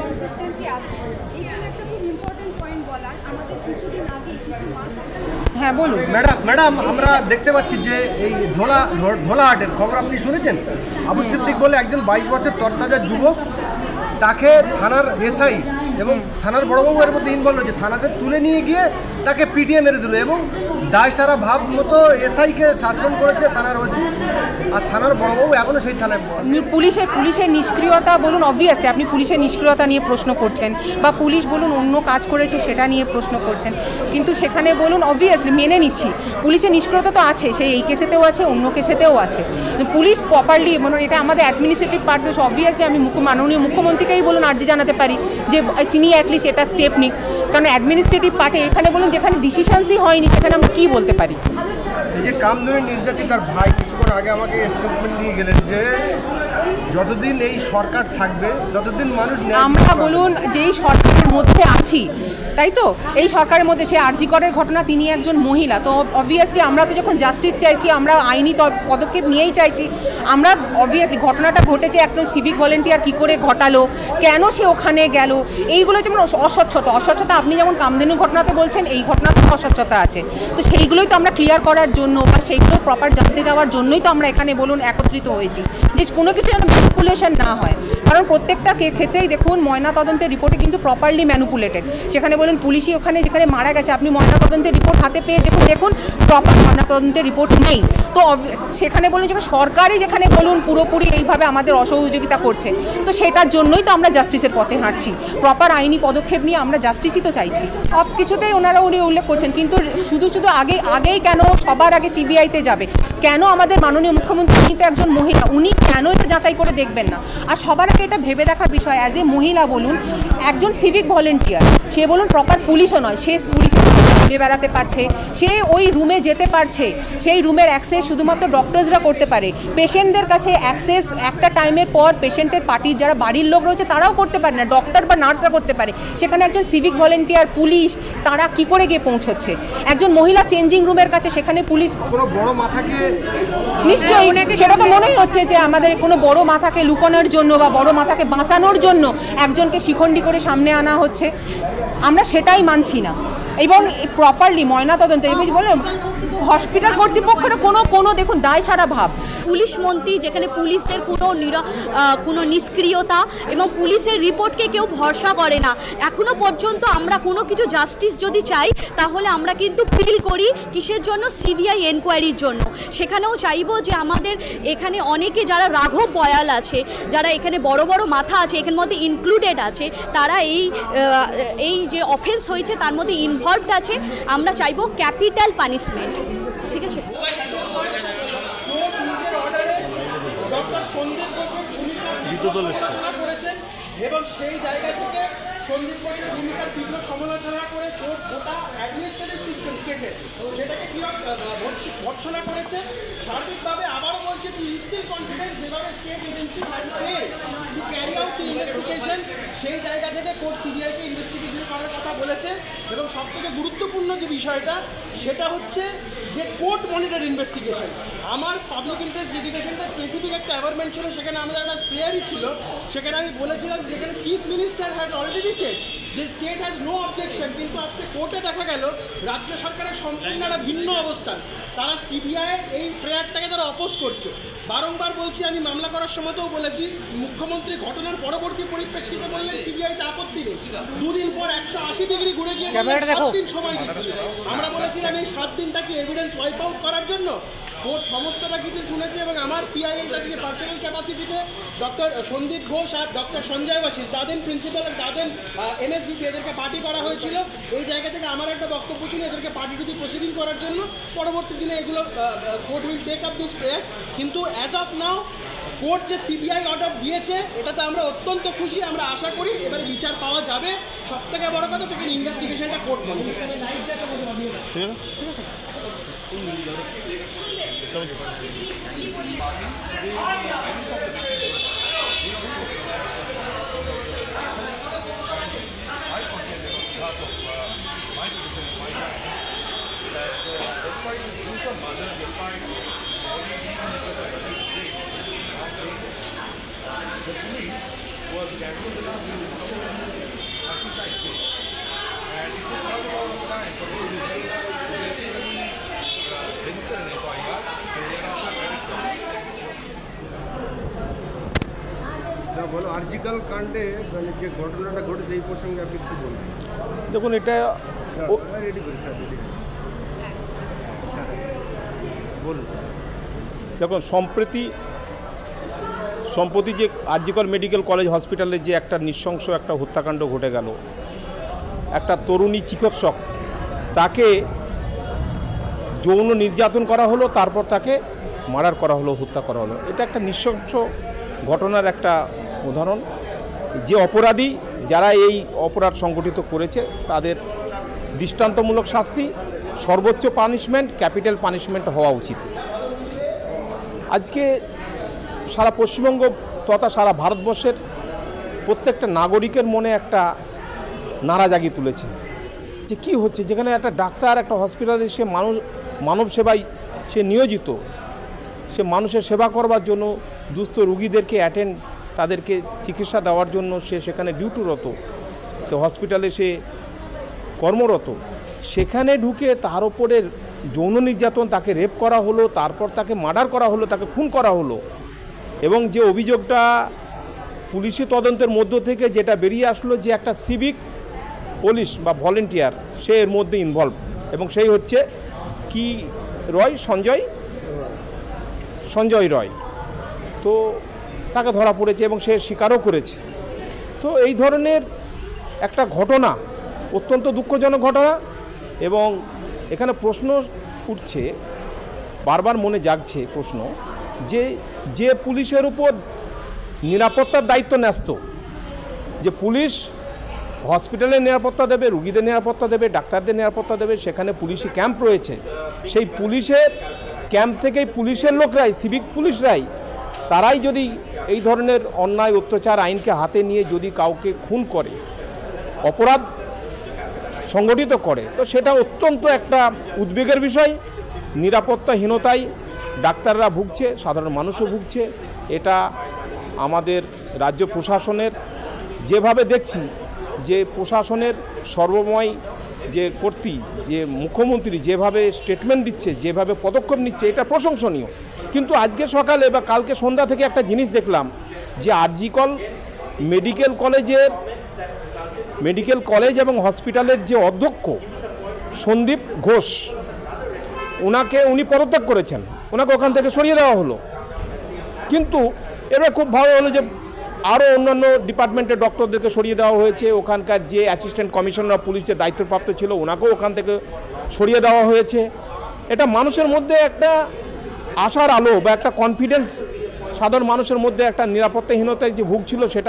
Inconsistency আছে। এইখানে একটা খুব ইম্পর্টেন্ট পয়েন্ট বলার, আমাদের কিছুদিন আগে কিছু মাস হ্যাঁ বলুন ম্যাডাম আমরা দেখতে পাচ্ছি যে এই ধোলাহাটের খবর আপনি শুনেছেন? আবু সিদ্দিক বলে একজন 22 বছর তরতাজা যুবক, তাকে থানার এসআই এবং থানার বড়বাবু এর মধ্যে ইনভলভ হয়েছে, থানাতে তুলে নিয়ে গিয়ে তাকে পিটিয়ে মেরে দিল এবং দায় সারা ভাব মতো এসআইকে সাসপেন্ড করেছে থানার ওসি, আর থানার বড়বাবু এখনও সেই থানায়। পুলিশের নিষ্ক্রিয়তা বলুন, অবভিয়াসলি আপনি পুলিশের নিষ্ক্রিয়তা নিয়ে প্রশ্ন করছেন, বা পুলিশ বলুন অন্য কাজ করেছে সেটা নিয়ে প্রশ্ন করছেন, কিন্তু সেখানে বলুন অবভিয়াসলি মেনে নিচ্ছি পুলিশের নিষ্ক্রিয়তা তো আছে, সেই এই কেসেতেও আছে অন্য কেসেতেও আছে। পুলিশ প্রপারলি মানে এটা আমাদের অ্যাডমিনিস্ট্রেটিভ পার্ট, তো অবভিয়াসলি আমি মাননীয় মুখ্যমন্ত্রীকেই বলুন আর্জি জানাতে পারি যে তিনি অ্যাটলিস্ট এটা স্টেপ নিক, কারণ অ্যাডমিনিস্ট্রেটিভ পার্টে এখানে বলুন যেখানে ডিসিশনসই হয়নি সেখানে আমরা কী বলতে পারি। এই যে কামদুনি নির্যাতিতার ভাই কিছুক্ষণ আগে আমাকে স্টেটমেন্ট দিয়ে গেলেন যে যতদিন এই সরকার থাকবে ততদিন মানুষ, আমরা বলুন যেই সরকারের মধ্যে আছি তাই তো, এই সরকারের মধ্যে সে আরজি করের ঘটনা, তিনি একজন মহিলা, তো অবভিয়াসলি আমরা তো যখন জাস্টিস চাইছি আমরা আইনি পদক্ষেপ নিয়েই চাইছি। আমরা অবভিয়াসলি ঘটনাটা ঘটেছে একজন সিভিক ভলেন্টিয়ার কী করে ঘটালো, কেন সে ওখানে গেল, এইগুলো যেমন অস্বচ্ছতা আপনি যেমন কামধেনু ঘটনাতে বলছেন, এই ঘটনাতে অস্বচ্ছতা আছে, তো সেইগুলোই তো আমরা ক্লিয়ার করার জন্য বা সেইগুলো প্রপার জানতে যাওয়ার জন্যই তো আমরা এখানে বলুন একত্রিত হয়েছি, যে কোনো কিছু যেন ম্যানিপুলেশন না হয়। কারণ প্রত্যেকটা ক্ষেত্রেই দেখুন ময়নাতদন্তের রিপোর্টে কিন্তু প্রপারলি ম্যানিপুলেটেড, সেখানে বলুন পুলিশই ওখানে যেখানে মারা গেছে আপনি ময়নাতদন্তের রিপোর্ট হাতে পেয়ে দেখুন প্রপার ময়নাতদন্তের রিপোর্ট নেই, তো সেখানে বলুন যেখানে সরকারই যেখানে বলুন পুরোপুরি এইভাবে আমাদের অসহযোগিতা করছে, তো সেটার জন্যই তো আমরা জাস্টিসের পথে হাঁটছি, প্রপার আইনি পদক্ষেপ নিয়ে আমরা জাস্টিসই তো চাইছি। সব কিছুতেই উনি উল্লেখ করছেন, কিন্তু শুধু আগেই কেন সবার আগে সিবিআইতে যাবে, কেন আমাদের মাননীয় মুখ্যমন্ত্রী কিন্তু একজন মহিলা, উনি কেন এটা যাচাই করে দেখবেন না? আর সবার আগে এটা ভেবে দেখার বিষয়, অ্যাজ এ মহিলা বলুন একজন সিভিক ভলেন্টিয়ার, সে বলুন প্রপার পুলিশও নয়, সে পুলিশের ঘুরে বেড়াতে পারছে, সে ওই রুমে যেতে পারছে, সেই রুমের অ্যাক্সেস শুধুমাত্র ডক্টরসরা করতে পারে, পেশেন্টদের কাছে অ্যাক্সেস একটা টাইমের পর পেশেন্টের পার্টির যারা বাড়ির লোক রয়েছে তারাও করতে পারে না, ডক্টর বা নার্সরা করতে পারে, সেখানে একজন সিভিক ভলেন্টিয়ার পুলিশ তারা কি করে গিয়ে পৌঁছচ্ছে? একজন মহিলা চেঞ্জিং রুমের কাছে সেখানে পুলিশ বড় মাথাকে নিশ্চয়ই, সেটা তো মনেই হচ্ছে যে আমাদের কোনো বড় মাথাকে লুকানোর জন্য বা বড় মাথাকে বাঁচানোর জন্য একজনকে শিখণ্ডী করে সামনে আনা হচ্ছে, আমরা সেটাই মানছি না। এবং প্রপারলি ময়নাতদন্ত এবং বলে হসপিটাল কর্তৃপক্ষের কোনো দেখুন দায় সারা ভাব, পুলিশ মন্ত্রী যেখানে পুলিশের কোনো নিষ্ক্রিয়তা এবং পুলিশের রিপোর্টকে কেউ ভরসা করে না, এখনো পর্যন্ত আমরা কোনো কিছু জাস্টিস যদি চাই তাহলে আমরা কিন্তু ফিল করি কিসের জন্য, সিবিআই এনকোয়ারির জন্য। সেখানেও চাইবো যে আমাদের এখানে অনেকে যারা রাঘব বয়াল আছে, যারা এখানে বড় বড় মাথা আছে এখানের মধ্যে ইনক্লুডেড আছে, তারা এই যে অফেন্স হয়েছে তার মধ্যে ইনভলভড আছে, আমরা চাইবো ক্যাপিটাল পানিশমেন্ট। ঠিক আছে, এবং সেই জায়গা থেকে সন্দীপ ঘোষের ভূমিকার তীব্র সমালোচনা করে গোটা অ্যাডমিনিস্ট্রেটিভ সিস্টেম স্টেটের সেটাকে কীভাবে ভর্ৎসনা করেছে। সার্বিকভাবে আবারও বলছে টু ইনস্টিল কনফিডেন্স, যেভাবে state agency has failed to carry out the investigation, সেই জায়গা থেকে কোর্ট সিবিআইকে ইনভেস্টিগেশন করার কথা বলেছে। এবং সবথেকে গুরুত্বপূর্ণ যে বিষয়টা সেটা হচ্ছে যে কোর্ট মনিটর ইনভেস্টিগেশন। আমার পাবলিক ইন্টারেস্ট লিটিগেশনটা স্পেসিফিক একটা অ্যাওয়ারমেন্ট ছিল, সেখানে আমাদের একটা প্রেয়ারই ছিল, সেখানে আমি বলেছিলাম যেখানে chief minister has already said যে স্টেট হ্যাজ নো অবজেকশন, কিন্তু আজকে কোর্টে দেখা গেল রাজ্য সরকারের সম্পূর্ণ একটা ভিন্ন অবস্থান, তারা সিবিআই এই প্রেয়ারটাকে তারা অপোজ করছে। বারংবার বলছি, আমি মামলা করার সময়তেও বলেছি, মুখ্যমন্ত্রী ঘটনার পরবর্তী পরিপ্রেক্ষিতে বললেন সিবিআইতে আপত্তি নেই, দুদিন পর 180 ডিগ্রি ঘুরে গিয়ে 7 দিন সময় দিচ্ছি। আমরা বলেছিলাম এই 7 দিনটাকে এভিডেন্স ওয়াইপ আউট করার জন্য। কোর্ট সমস্তটা কিছু শুনেছে এবং আমার পিআইএলটা থেকে পার্সোনাল ক্যাপাসিটিতে ডক্টর সন্দীপ ঘোষ আর ডক্টর সঞ্জয় বাসিস, দাদেন প্রিন্সিপাল আর দাদেন এমএসবিপি, এদেরকে পার্টি করা হয়েছিল। এই জায়গা থেকে আমার একটা বক্তব্য ছিল এদেরকে পার্টি টু প্রসিডিং করার জন্য। পরবর্তী দিনে এগুলো court will take up this prayers, কিন্তু অ্যাজ অফ নাও কোর্ট যে সিবিআই অর্ডার দিয়েছে এটাতে আমরা অত্যন্ত খুশি। আমরা আশা করি এবারে বিচার পাওয়া যাবে। সবথেকে বড় কথা থেকে ইনভেস্টিগেশনটা কোর্ট করবে। বলো আরজিকাল কাণ্ডে মানে যে ঘটনাটা ঘটেছে এই প্রসঙ্গে আপনি কি বলবেন? দেখুন, এটা রেডি করি স্যার, রেডি বলুন। দেখুন, সম্প্রতি যে আরজিকর মেডিকেল কলেজ হসপিটালে যে একটা নৃশংস একটা হত্যাকাণ্ড ঘটে গেল, একটা তরুণী চিকিৎসক তাকে যৌন নির্যাতন করা হলো, তারপর তাকে মার্ডার করা হলো, হত্যা করা হলো। এটা একটা নৃশংস ঘটনার একটা উদাহরণ। যে অপরাধী, যারা এই অপরাধ সংগঠিত করেছে, তাদের দৃষ্টান্তমূলক শাস্তি, সর্বোচ্চ পানিশমেন্ট, ক্যাপিটাল পানিশমেন্ট হওয়া উচিত। আজকে সারা পশ্চিমবঙ্গ তথা সারা ভারতবর্ষের প্রত্যেকটা নাগরিকের মনে একটা নাড়া জাগিয়ে তুলেছে যে কী হচ্ছে, যেখানে একটা ডাক্তার একটা হসপিটালে সে মানব সেবায় সে নিয়োজিত, সে মানুষের সেবা করবার জন্য, দুস্থ রুগীদেরকে তাদেরকে চিকিৎসা দেওয়ার জন্য সে সেখানে ডিউটিরত, সে হসপিটালে সে কর্মরত, সেখানে ঢুকে তার ওপরে যৌন নির্যাতন, তাকে রেপ করা হলো, তারপর তাকে মার্ডার করা হলো, তাকে খুন করা হলো। এবং যে অভিযোগটা পুলিশি তদন্তের মধ্য থেকে যেটা বেরিয়ে আসলো, যে একটা সিভিক পুলিশ বা ভলেন্টিয়ার সে এর মধ্যে ইনভলভ, এবং সেই হচ্ছে কি সঞ্জয় রয়। তো তাকে ধরা পড়েছে এবং সে স্বীকারও করেছে। তো এই ধরনের একটা ঘটনা অত্যন্ত দুঃখজনক ঘটনা। এবং এখানে প্রশ্ন উঠছে, বারবার মনে জাগছে প্রশ্ন, যে পুলিশের উপর নিরাপত্তার দায়িত্ব ন্যস্ত, যে পুলিশ হসপিটালের নিরাপত্তা দেবে, রুগীদের নিরাপত্তা দেবে, ডাক্তারদের নিরাপত্তা দেবে, সেখানে পুলিশি ক্যাম্প রয়েছে, সেই পুলিশের ক্যাম্প থেকেই পুলিশের লোকরাই, সিভিক পুলিশরাই, তারাই যদি এই ধরনের অন্যায় অত্যাচার আইনকে হাতে নিয়ে যদি কাউকে খুন করে, অপরাধ সংগঠিত করে, তো সেটা অত্যন্ত একটা উদ্বেগের বিষয়। নিরাপত্তাহীনতায় ডাক্তাররা ভুগছে, সাধারণ মানুষও ভুগছে। এটা আমাদের রাজ্য প্রশাসনের, যেভাবে দেখছি যে প্রশাসনের সর্বময় যে যে মুখ্যমন্ত্রী যেভাবে স্টেটমেন্ট দিচ্ছে, যেভাবে পদক্ষেপ নিচ্ছে, এটা প্রশংসনীয়। কিন্তু আজকে সকালে বা কালকে সন্ধ্যা থেকে একটা জিনিস দেখলাম, যে আরজিকর মেডিকেল কলেজ এবং হসপিটালের যে অধ্যক্ষ সন্দীপ ঘোষ, উনি পদত্যাগ করেছেন, ওনাকে ওখান থেকে সরিয়ে দেওয়া হলো। কিন্তু এটা খুব ভালো হলো যে আরও অন্যান্য ডিপার্টমেন্টের ডক্টরদেরকে সরিয়ে দেওয়া হয়েছে। ওখানকার যে অ্যাসিস্ট্যান্ট কমিশনার পুলিশ যে দায়িত্বপ্রাপ্ত ছিল, ওনাকেও ওখান থেকে সরিয়ে দেওয়া হয়েছে। এটা মানুষের মধ্যে একটা আশার আলো বা একটা কনফিডেন্স, সাধারণ মানুষের মধ্যে একটা নিরাপত্তাহীনতায় যে ভুগছিল সেটা